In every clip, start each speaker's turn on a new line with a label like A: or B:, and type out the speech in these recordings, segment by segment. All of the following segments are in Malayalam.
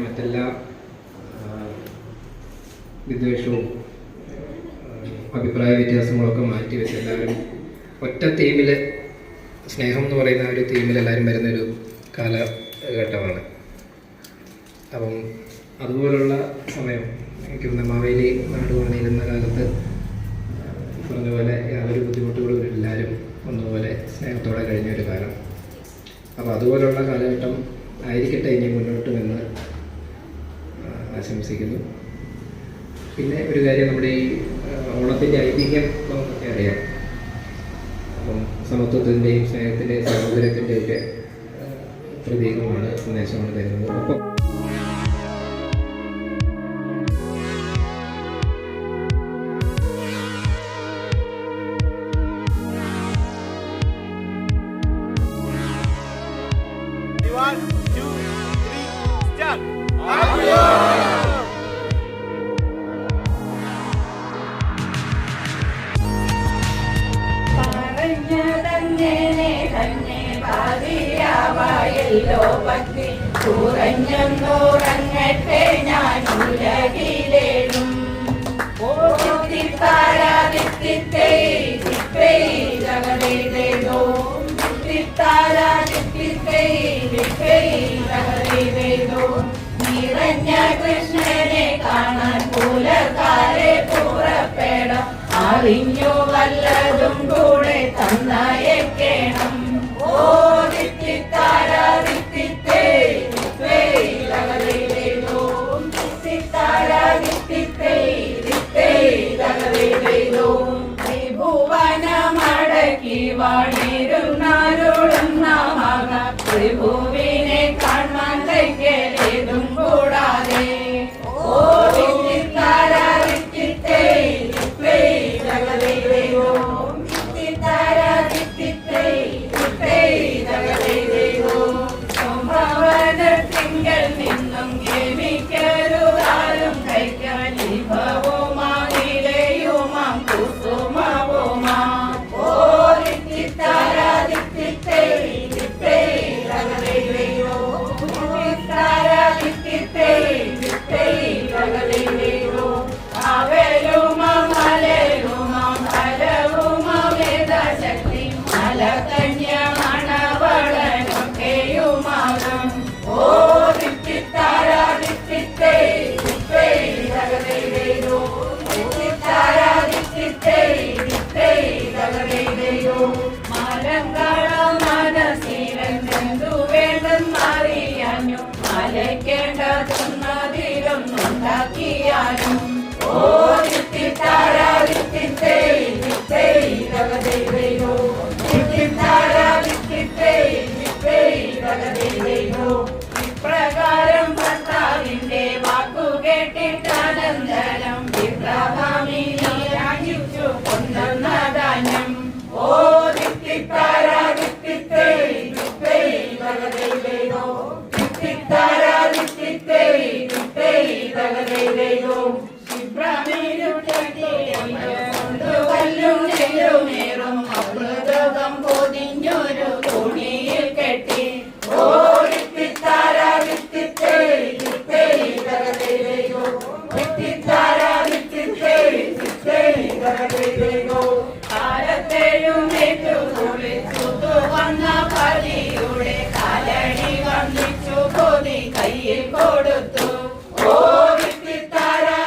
A: മറ്റെല്ലാ വിദ്വേഷവും അഭിപ്രായ വ്യത്യാസങ്ങളൊക്കെ മാറ്റിവെച്ച് എല്ലാവരും ഒറ്റ തീമിൽ, സ്നേഹം എന്ന് പറയുന്ന ഒരു തീമിൽ എല്ലാവരും വരുന്നൊരു കാലഘട്ടമാണ്. അപ്പം അതുപോലുള്ള സമയം എനിക്ക് തോന്നുന്നു മാവേലി നാട് പണിയിരുന്ന കാലത്ത് പറഞ്ഞ പോലെ യാതൊരു ബുദ്ധിമുട്ടുകളും എല്ലാവരും ഒന്നുപോലെ സ്നേഹത്തോടെ കഴിഞ്ഞൊരു കാലം. അപ്പോൾ അതുപോലുള്ള കാലഘട്ടം ആയിരിക്കട്ടെ ഇനി മുന്നോട്ടുമെന്ന് ആശംസിക്കുന്നു. പിന്നെ ഒരു കാര്യം, നമ്മുടെ ഈ ഓണത്തിൻ്റെ ഐതിഹ്യം നമുക്കൊക്കെ അറിയാം. അപ്പം സമത്വത്തിൻ്റെയും സ്നേഹത്തിൻ്റെയും സഹോദരത്തിൻ്റെയൊക്കെ പ്രതീകമാണ്, സന്ദേശമാണ് തരുന്നത്. അപ്പം
B: കുറഞ്ഞൊന്നുറങ്ങട്ടെ ഞാൻ ഉലകിലേടും നിറഞ്ഞ കൃഷ്ണനെ കാണാൻ പുലർക്കാരെ പുറപ്പെടാം. അറിഞ്ഞു വല്ലതും കൂടെ തന്നയക്കണം. ഓ ദിത്തിത്താരാ ദിത്തിത്തേ ത്രിഭുവനമടക്കി വാണിരുന്നാരോടും നാമക ത്രിഭുവിനെ കാണാൻ തയ്ക്കലേതും കൂടാതെ. ഓ ദിത്തിത്താരാ ദിത്തിത്തേ ജഗദേവോ ദിത്തിത്താരാ ദിത്തിത്തേ ജഗദേവോ സംഭവനത്തിങ്കൽ നിന്നും ഗമിക്കരുതാരും കഴിക്കാൻ വിഭവമായിലെയുമാം കുസുമവുമാ. ഓ ദിത്തിത്താരാ ദിത്തിത്തേ ജഗദേവോ ദിത്തിത്താരാ ദിത്തിത്തേ ജഗദേവോ അവലുമാം മലരുമാം ഫലവുമാം വേദശക്തി മലകന്യ മണവളനൊക്കെയുമാകും. ഓ ദിത്തിത്താരാ ദിത്തിത്തേ ജഗദേവോ ദിത്തിത്താരാ ദിത്തിത്തേ ജഗദേവോ മലങ്കാളം മനസ്സിലെന്തു വേണ്ടെന്നറിയാനും മലയ്ക്കേണ്ടതൊന്നതിലൊന്നുണ്ടാക്കിയാലും. ഓ ദിത്തിത്താരാ ദിത്തിത്തേ ജഗദേവോ ദിത്തിത്താരാ ദിത്തിത്തേ ജഗദേവോ ഇപ്രകാരം ഭർത്താവിന്റെ വാക്കു കേട്ടിട്ടാനന്തരം വിപ്ലവമിച്ചു കൊണ്ടുവന്നതാനം. ഓ ദിത്തിത്താരാ ദിത്തിത്തേ ജഗദേവോ ദിത്തിത്താരാ ദിത്തിത്തേ ജഗദേവോ ും അമൃതകം പൊതിഞ്ഞൊരു തുണിയിൽ കെട്ടി. ഓ ദിത്തിത്താരാ ദിത്തിത്തേ ജഗദേവോ ദിത്തിത്താരാ ദിത്തിത്തേ ജഗദേവോ കാലത്തെഴുന്നേറ്റു കുളിച്ചു വന്ന പതിയുടെ കാലടി വന്നിച്ചു പൊതി കയ്യിൽ കൊടുത്തു. ഓ ദിത്തിത്താരാ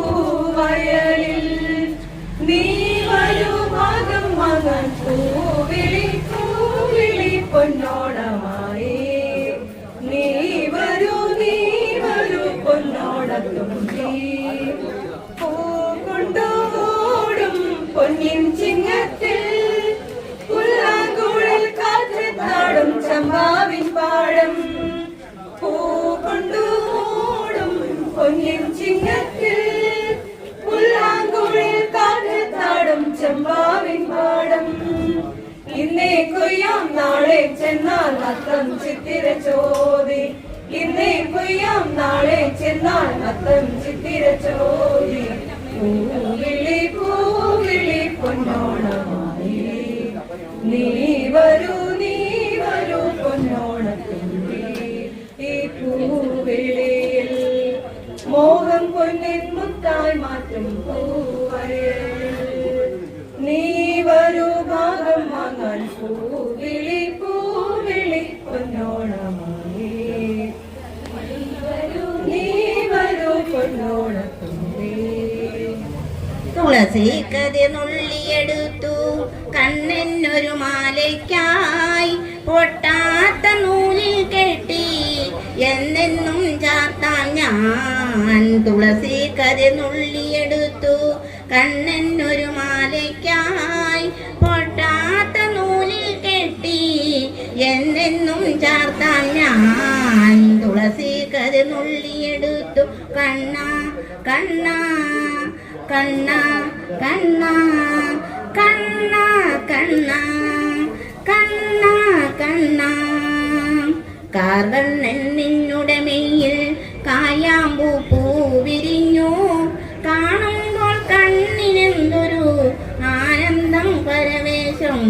B: പൂവയലിൽ നീ വരൂ ഭാഗം മകൻ പൂവിളി പൂവിളി പൊന്നോണമായി നീ വരൂ പൊന്നോണത്തുമ്പി പൂ കൊണ്ടുകൂടും പൊന്നിൻ ചിങ്ങത്തിൽ പുല്ലാങ്കുഴൽ കാറ്റ് താടും ചമ്പാവിൻ പാടം പൂ കൊണ്ടുകൂടും പൊന്നിൻ ചിങ്ങത്തിൽ പുല്ലാങ്കുഴൽ കാറ്റ് താടും ചമ്പാവിൻ പാടം ഇന്നേ കൊയ്യാം നാളെ ചെന്നാൽ നത്തം ചിത്തിര ചോദി ഇന്നേ കൊയ്യാം നാളെ ചെന്നാൽ നത്തം ചിത്തിര ചോദി പൂവിളി പൊന്നോണമായി നീ വരൂ പൊന്നോണത്തുമ്പി ഈ പൂവിളിയിൽ മോഹം പൊന്നിൻ മുത്തായി മാറ്റും പൂവയൽ നീ വരൂ ഭാഗം വാങ്ങാൻ പൂവിളി പൊന്നോണമായി നീ വരൂ പൊന്നോണത്തുമ്പി
C: തുളസി കതിർന്നുള്ളിയെടുത്തു കണ്ണിനൊരു മാലയ്ക്കായി പൊട്ടാത്ത നൂലിൽ കെട്ടി എന്നെന്നും ചാർത്താൻ ഞാൻ തുളസി കതിർന്നുള്ളിയെടുത്തു കണ്ണിനൊരു മാലയ്ക്കായി പൊട്ടാത്ത നൂലിൽ കെട്ടി എന്നെന്നും ചാർത്താൻ ഞാൻ തുളസി കതിർന്നുള്ളിയെടുത്തു കണ്ണ കണ്ണ കണ്ണ കണ്ണ കണ്ണ കണ്ണ കണ്ണ കണ്ണ കാർകണ്ണൻ നിന്നുടെ മെയ്യിൽ കായാമ്പൂ പൂവിരിഞ്ഞു കാണുമ്പോൾ കണ്ണിനെന്തൊരു ആനന്ദം പരവേശം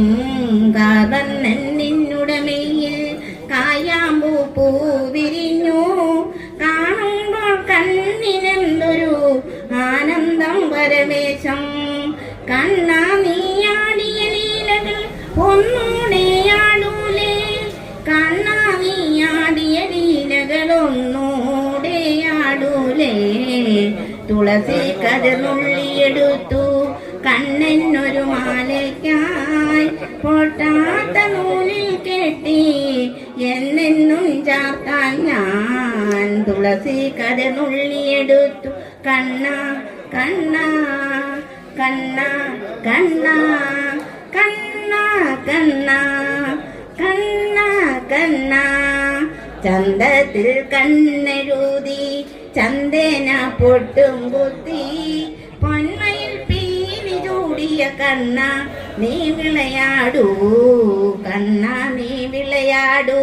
C: കാർകണ്ണൻ നിന്നുടെ മെയ്യിൽ കായാമ്പൂ പൂവിരിഞ്ഞു കാണുമ്പോൾ കണ്ണിനെന്തൊരു ആനന്ദം പരവേശം കണ്ണ നീയാടിയ ലീലകൾ ഒന്നൂടെയാടൂലേ കണ്ണ നീയാടിയ ലീലകൾ ഒന്നൂടെയാടൂലേ തുളസി കതിർന്നുള്ളിയെടുത്തു കണ്ണിനൊരു മാലയ്ക്കായി പൊട്ടാത്ത നൂലിൽ കെട്ടി എന്നെന്നും ചാർത്താൻ ഞാൻ തുളസി കതിർന്നുള്ളിയെടുത്തു കണ്ണ കണ്ണ കണ്ണ കണ്ണ കണ്ണ കണ്ണ കണ്ണ കണ്ണ ചന്തത്തിൽ കണ്ണെഴുതി ചന്ദന പൊട്ടും കുത്തി പൊന്മയിൽ പീലി ചൂടിയ കണ്ണ നീ വിളയാടൂ കണ്ണ നീ വിളയാടൂ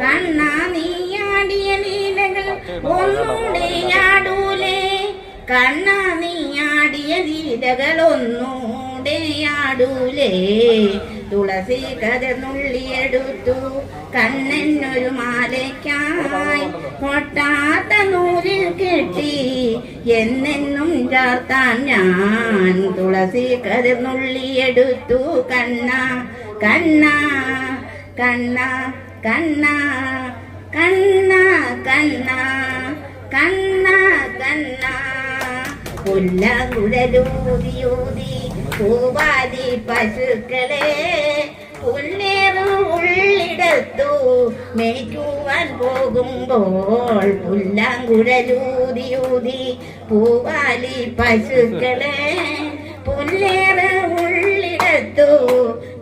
C: കണ്ണ നീയാടിയ ലീലകൾ ഒന്നൂടെയാടൂലേ കണ്ണ നീയാടിയ ലീലകൾ ഒന്നൂടെയാടൂലേ തുളസി കതിർന്നുള്ളിയെടുത്തു കണ്ണിനൊരു മാലയ്ക്കായി പൊട്ടാത്ത നൂലിൽ കെട്ടി എന്നെന്നും ചാർത്താൻ ഞാൻ തുളസി കതിർന്നുള്ളിയെടുത്തു കണ്ണ കണ്ണ കണ്ണ കണ്ണ കണ്ണ കണ്ണ കണ്ണ കണ്ണ പുല്ലകുഴലൂതിയൂതി പൂവാലി പശുക്കളെ പുല്ലേറു ഉള്ളിടത്തു മേയ്ക്കുവാൻ പോകുമ്പോൾ പുല്ലാങ്കുഴലൂതിയൂതി പൂവാലി പശുക്കളെ പുല്ലേറ് ഉള്ളിടത്തു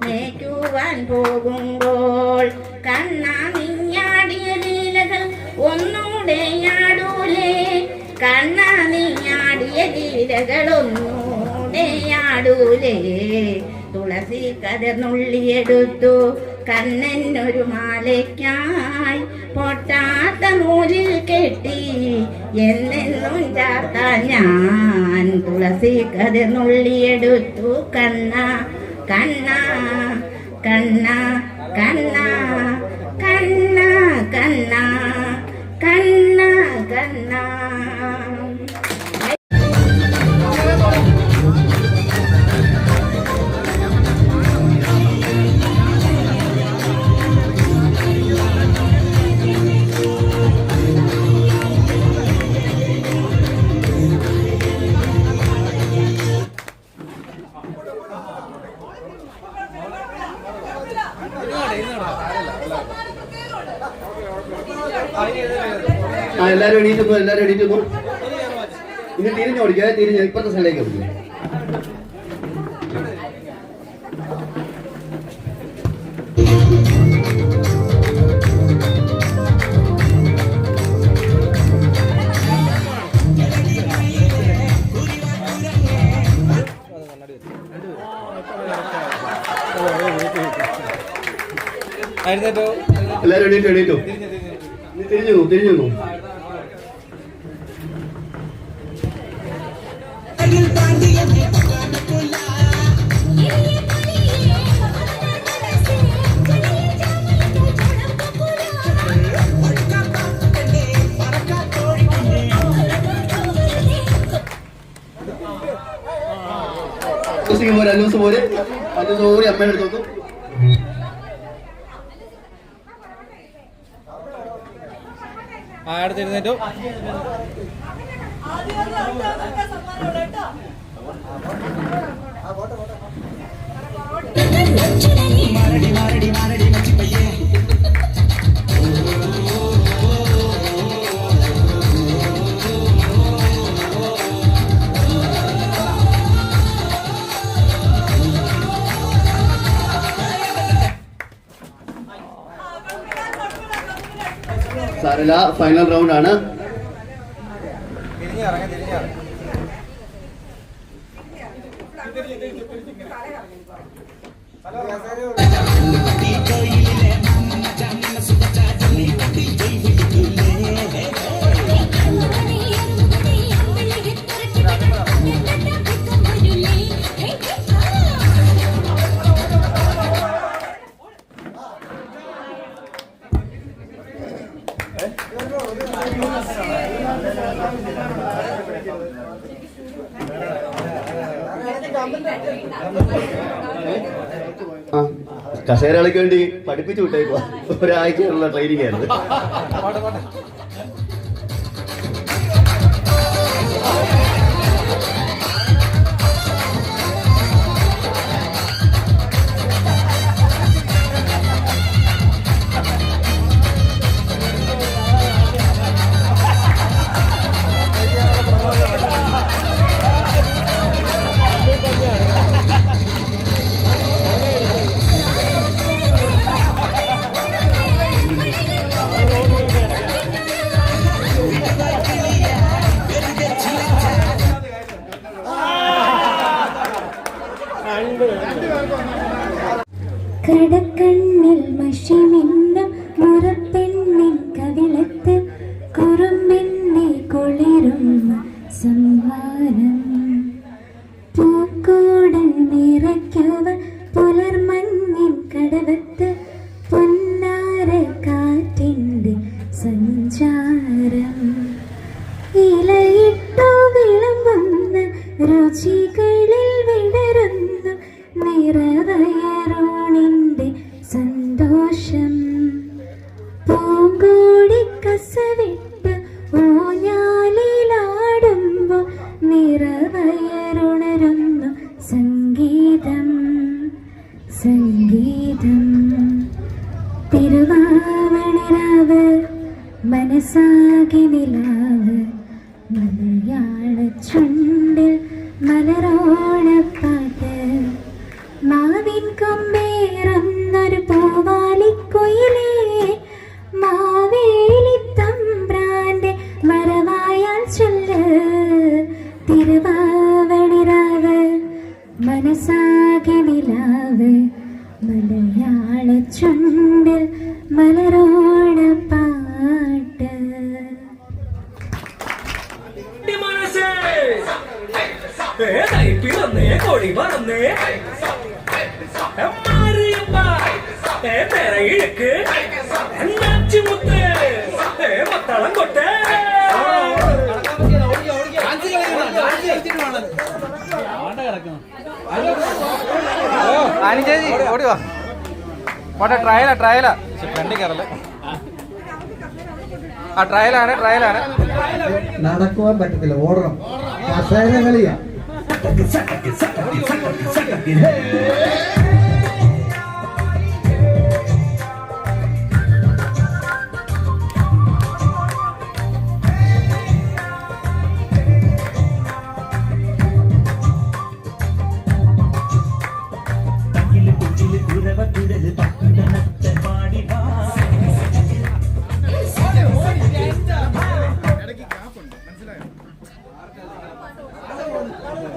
C: മേയ്ക്കുവാൻ പോകുമ്പോൾ കണ്ണ നീയാടിയ ലീലകൾ ഒന്നൂടെയാടൂലേ കണ്ണ നീയാടിയ ലീലകൾ ഒന്നൂടെയാടൂലേ തുളസി കതിർന്നുള്ളിയെടുത്തു കണ്ണിനൊരു മാലയ്ക്കായി പൊട്ടാത്ത നൂലിൽ കെട്ടി എന്നെന്നും ചാർത്താൻ ഞാൻ തുളസി കതിർന്നുള്ളിയെടുത്തു കണ്ണ കണ്ണ കണ്ണ കണ്ണ കണ്ണ കണ്ണ കണ്ണ കണ്ണ
D: എല്ലാവരും എണീറ്റുന്നു, എല്ലാവരും എണീറ്റുന്നു. ഇനി തിരിഞ്ഞ് ഓടിക്കുക, തിരിഞ്ഞ് ഇപ്പത്തെ സ്ഥലത്തേക്ക് ഓടിക്കുക. എല്ലാവരും എണീറ്റു, എണീറ്റു. തിരിഞ്ഞു തിരിഞ്ഞു. അല്ലൂസ് പോരെ അമ്മയുടെ അടുത്ത് നോക്കും.
E: അടുത്തിരുന്നേറ്റോ.
D: സാരല്ല, ഫൈനൽ റൗണ്ട് ആണ്. കസേര കളിക്ക് വേണ്ടി പഠിപ്പിച്ചു വിട്ടേക്കുവാ. ഒരാഴ്ചയുള്ള ട്രെയിനിങ് ആയിരുന്നു.
F: കടക്കണ്ണിൽ മഷിമിന്നും മുറപ്പെണ്ണിൻ കവിളത്ത് കുറുമ്പെണ്ണെ കുളിരുന്ന സമ്മാനം പൂക്കോടൽ നിറയ്ക്കവ പുലർമഞ്ഞിൻ കടവത്ത് പൊന്നാര കാറ്റിൻ്റെ സഞ്ചാരം ഇലയിട്ടു വിളമ്പുന്ന രുചികളിൽ വിടരുന്നു നിറവയറോണിൻ്റെ സന്തോഷം പൂങ്കോടി കസവിട്ട് ഊഞ്ഞാലിലാടുമ്പോൾ നിറവയറുണരുന്നു സംഗീതം സംഗീതം തിരുവാവണിരാവ് മനസ്സാകെ നിലാവ് മലയാള ചുണ്ടിൽ മലരോണപ്പാട്ട് മാവിൻ കൊമ്പേറുന്നൊരു പൂവാലിക്കുയിലേ മാവേലി തമ്പ്രാന്റെ വരവായാൽ ചൊല്ല് തിരുവാവണിരാവ് മനസ്സാകെ നിലാവ് മലയാള ചുണ്ടിൽ മലരോണപ്പാട്ട്.
G: പിറന്നേ കൊടി പറന്നേ ഇഴക്ക് എന്നാച്ചിമുത്ത് മത്തളം കൊട്ടേ
E: ചേച്ചി ഓടി വാ. പോട്ടെ, ട്രയലാ ഫ്രണ്ടിൽ കയറല്ലേ. ആ ട്രയലാണ്.
H: നടക്കുവാൻ പറ്റത്തില്ല, ഓടണം. കസേര കളിയാ.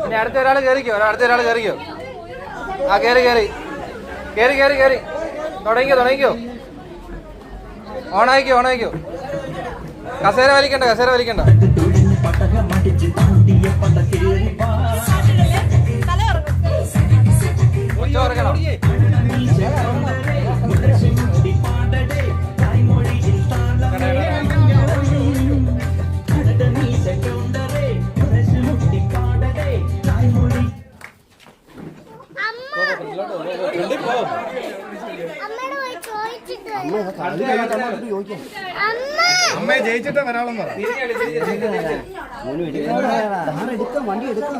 E: ഇനി അടുത്ത ഒരാൾ കയറിക്കോ, അടുത്ത ഒരാൾ കയറിക്കോ. ആ കയറി കയറി കയറി കയറി കയറി തുടങ്ങിക്കോ. ഓണായിക്കോ. കസേര വലിക്കണ്ട. ചോറക്കണം.
H: അമ്മയെ ജയിച്ചിട്ട് വരാളെന്ന് പറ.
D: വണ്ടി എടുക്കാം.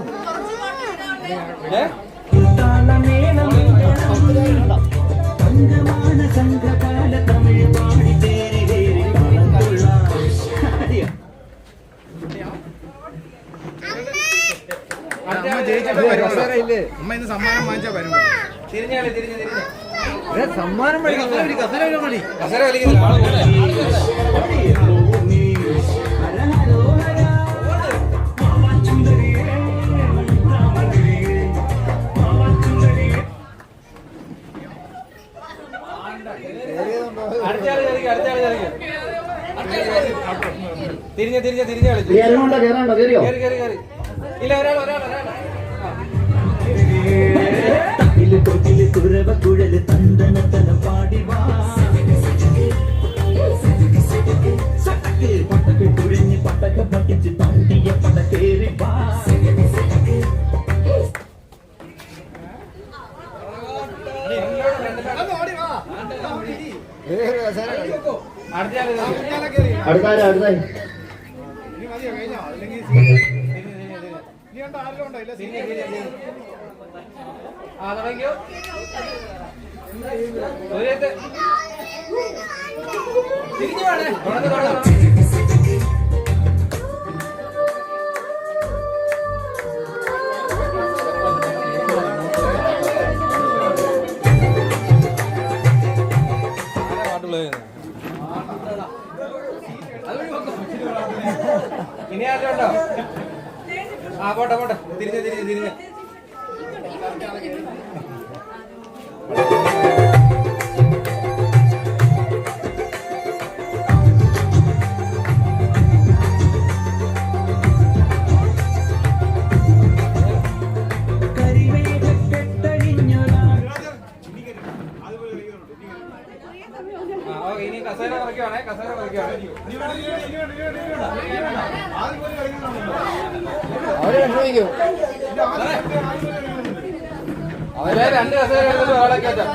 H: അമ്മ ജയിച്ചിട്ട് വരുമല്ലേ? അമ്മ ഇന്ന് സമ്മാനം വാങ്ങിച്ചാ വരുമ്പോ സമ്മാനം
E: കസേര വലിക്കുന്നില്ല. തിരിഞ്ഞ കളിച്ചു.
D: കയറിയോ?
E: കേറി. ഇല്ല, ഒരാൾ
G: കുഴല് തന്തനത്തന പാടി വാ പട്ടക്ക് കുഴിഞ്ഞ് പട്ടക്ക പട്ടിച്ച് തണ്ടിയ പട കേറി വാ.
D: അടുത്തായി
E: തുടങ്ങിയോ. തിരിഞ്ഞു വേണേ. തുടങ്ങാം. ഇനി ആരുണ്ടോ? ആ പോട്ടെ. തിരിഞ്ഞ് ഇനി കസേര കുറയ്ക്കുവാണേ. അവരെ 2 കസേര എടുത്തിട്ട് ഒരാളെ കയറ്റാം.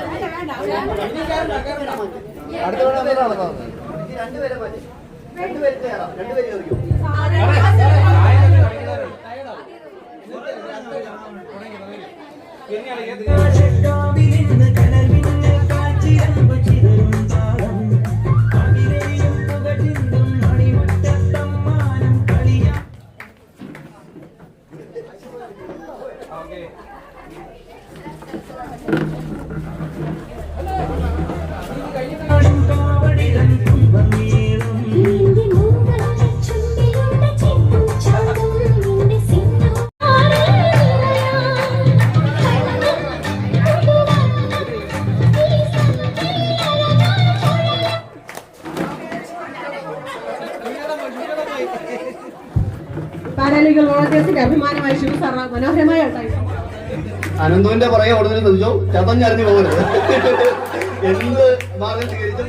B: പാരാലീഗൽ വോളണ്ടിയേഴ്സിന്റെ അഭിമാനമായ ശിവ സാർ മനോഹരമായ
D: അനന്തുവിന്റെ പുറകെ ഓടുന്നതിന് ശ്രദ്ധിച്ചോ, ചതഞ്ഞറിഞ്ഞു പോകരുത്. എന്ത് മാർഗം സ്വീകരിച്ചും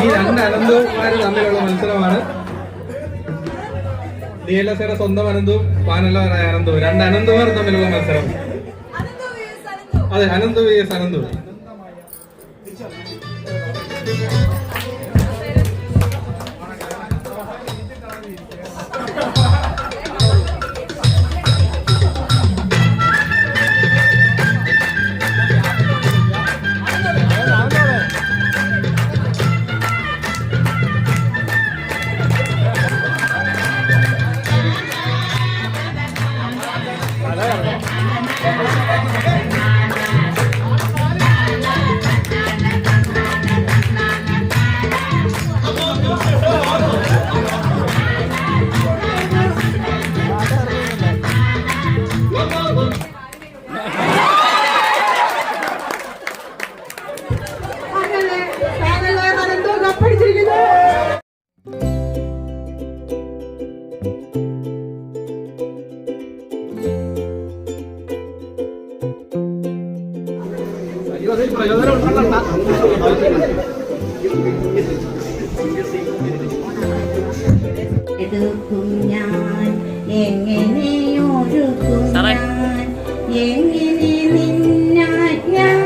A: ഈ 2 അനന്തമാര് തമ്മിലുള്ള മത്സരമാണ്.
H: DLSയുടെ സ്വന്തം അനന്തും പാനല്ലവരായ അനന്തും, രണ്ട് അനന്തുമാർ തമ്മിലുള്ള മത്സരം. അതെ, അനന്തു vs അനന്തു.
B: അങ്ങനെ പാനല്ലവർ അനന്തു കപ്പടിച്ചിരിക്കുന്നു.
C: എടുക്കും ഞാൻ എങ്ങനെയൊരുക്കും ഞാൻ എങ്ങനെ നിന്നാൻ ഞാൻ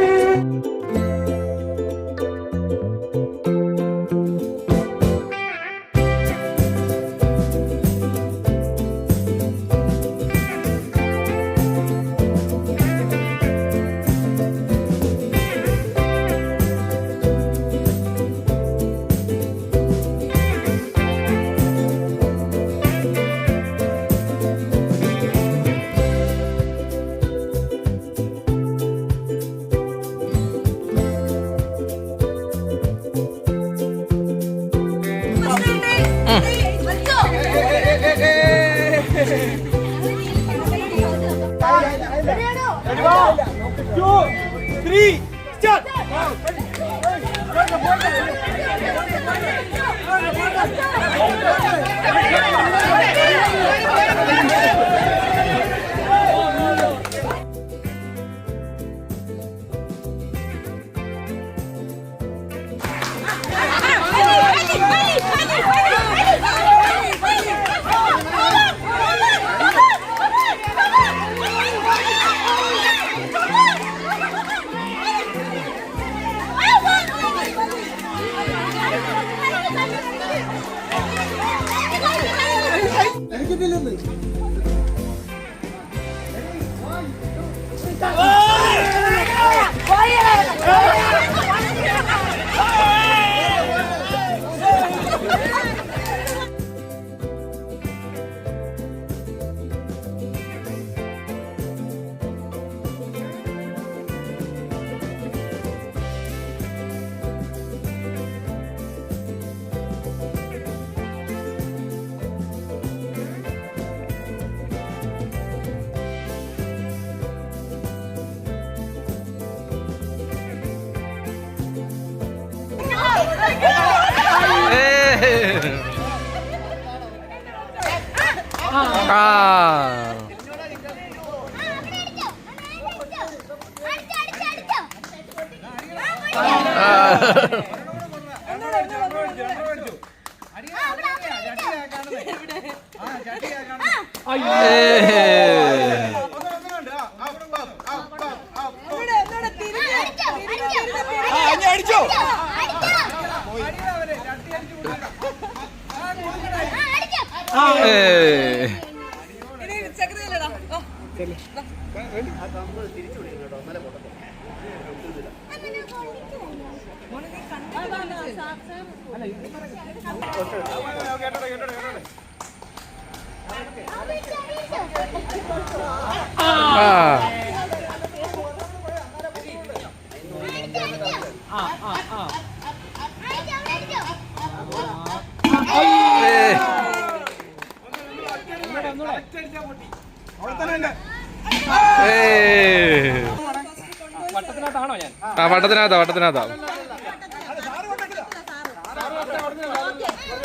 E: വട്ടത്തിനകത്താ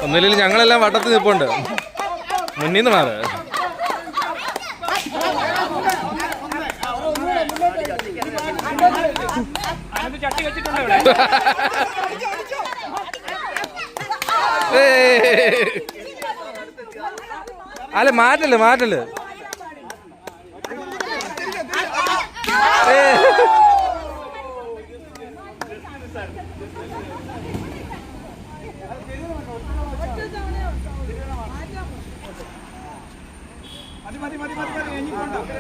E: ഒന്നില്ലെങ്കിൽ ഞങ്ങളെല്ലാം വട്ടത്തിൽ നിൽപ്പുണ്ട്. മുന്നിൽ നിന്ന് മാറ്. അല്ല മാറ്റല്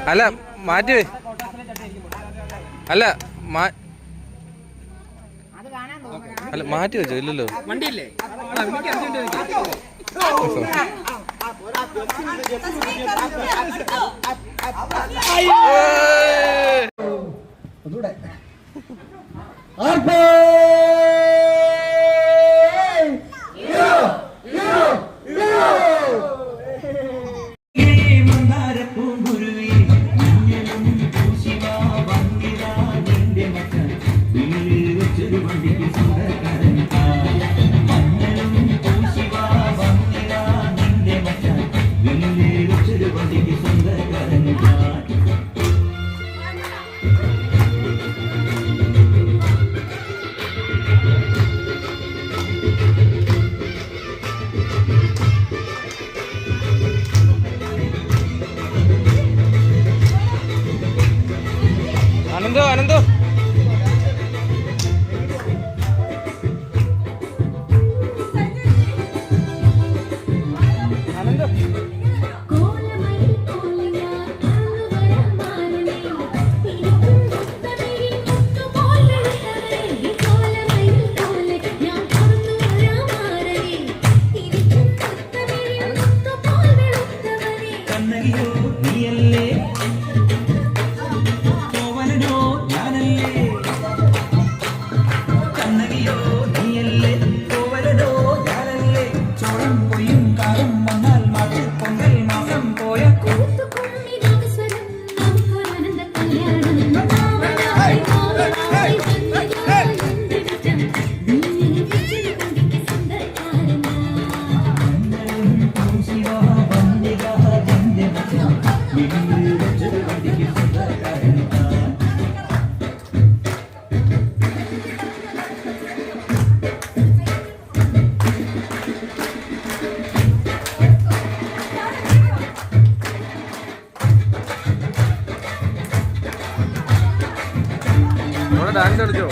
E: അല്ല മാറ്റി അല്ല അല്ല മാറ്റി വെച്ചോ ഇല്ലല്ലോ
A: വണ്ടിയില്ലേ
D: ഒന്നുകൂടെ
E: അനന്തോ ഡാൻസ് കളിച്ചോ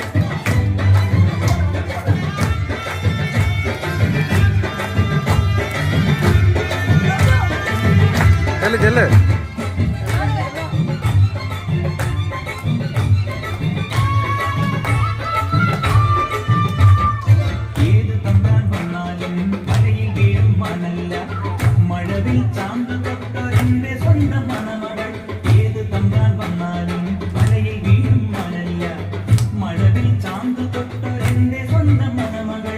E: ചെല്ല്
G: മഴവിൽ ചാന്ത് തൊട്ടൊരെന്റെ സ്വന്തം മണമകൾ ഏത് തമ്പാൻ വന്നാലും മലയിൽ വീഴും മണല്ല മഴവിൽ ചാന്ത് തൊട്ടൊരെന്റെ സ്വന്തം മണമകൾ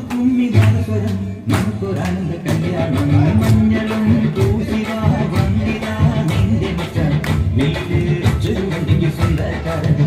G: കുമ്മിതാസ്വരം നമുക്കൊരാനന്ദ കല്യാണം മഞ്ഞളും പൂശിവാ വന്നിതാ നിന്റെ മച്ച വീട് ചുരുവണ്ടിക്ക് സ്വന്തക്കാരൻ